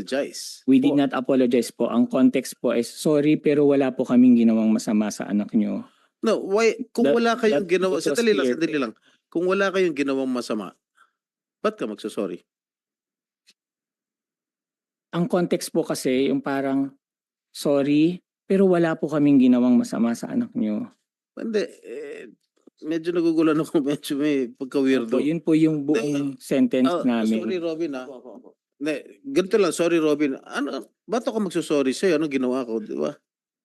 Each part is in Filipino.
apologize. We did not apologize po. Ang context po is, sorry pero wala po kaming ginawang masama sa anak nyo. No, why? Kung That- wala kayong that- ginawa, it was sandali lang, clear. sandali lang. Kung wala kayong ginawang masama, ba't ka magsasorry? Ang context po kasi yung parang, sorry pero wala po kaming ginawang masama sa anak nyo. Hindi, medyo nagugulan ako, medyo may Opo, pagka-weirdo. yun po yung buong sentence namin. Sorry, Robin, ha? Hindi, ganito lang, sorry, Robin. Ano, ba't ako magsasorry sa'yo? Anong ginawa ko, di ba?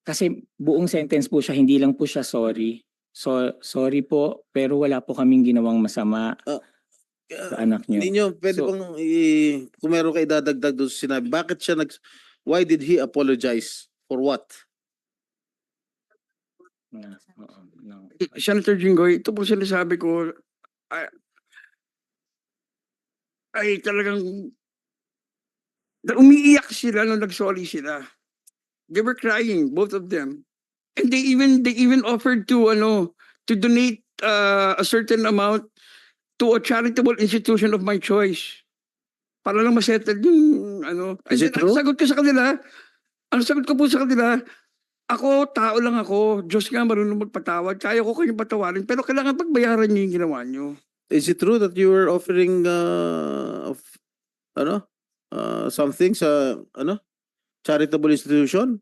Kasi buong sentence po siya, hindi lang po siya sorry. So, sorry po, pero wala po kaming ginawang masama sa anak niyo. Hindi nyo, pwede So- bang, kung meron kayo idadagdag doon sa sinabi, bakit siya why did he apologize? For what? No. Senator Jinggoy, ito po sinasabi ko, ay talagang umiiyak sila nung nag-sorry sila. They were crying, both of them. And they even offered to donate a certain amount to a charitable institution of my choice. Para lang masettle yung Is it true? Ang sagot ko sa kanila, ako, tao lang ako. Diyos nga marunong magpatawad. Kaya ko kayong patawarin. Pero kailangan pagbayaran niyo yung ginawa niyo. Is it true that you were offering something sa charitable institution?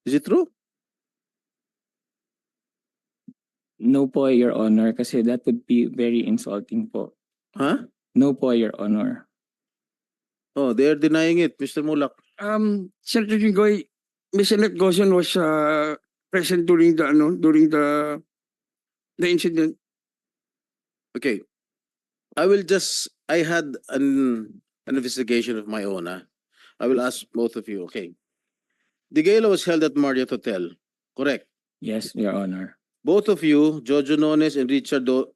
Is it true? No po, Your Honor, kasi that would be very insulting po. Huh? No po, Your Honor. Oh, they are denying it, Mr. Mulak. Senator Jinggoy, Ms. Annette Gozon was present during the incident. Okay. I had an investigation of my own. I will ask both of you. Okay. The gala was held at Marriott Hotel. Correct. Yes, Your Honor. Both of you, Jojo Nones and Richard Dode,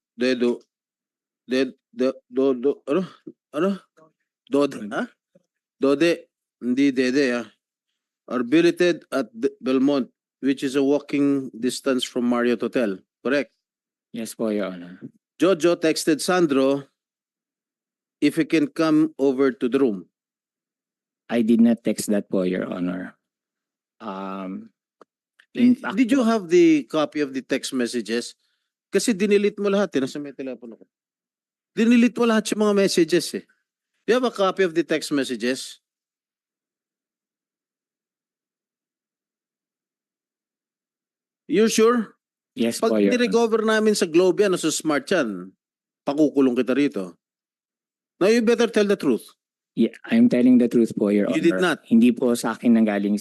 hindi Dede, are billeted at Belmont, which is a walking distance from Marriott Hotel. Correct. Yes po, Your Honor. Jojo texted Sandro if he can come over to the room. I did not text that po, Your Honor. In fact Did you po, have the copy of the text messages? Kasi dinilit mo lahat, nasa may telepono ko. Dinilit mo lahat yung mga messages eh. You have a copy of the text messages? You sure? yes Pag po, Your Honor. nirecover namin sa Globe yan o sa Smart yan, pakukulong kita rito. Now you better tell the truth. Yeah, I'm telling the truth po, Your Honor. You did not. Hindi po sa akin nanggaling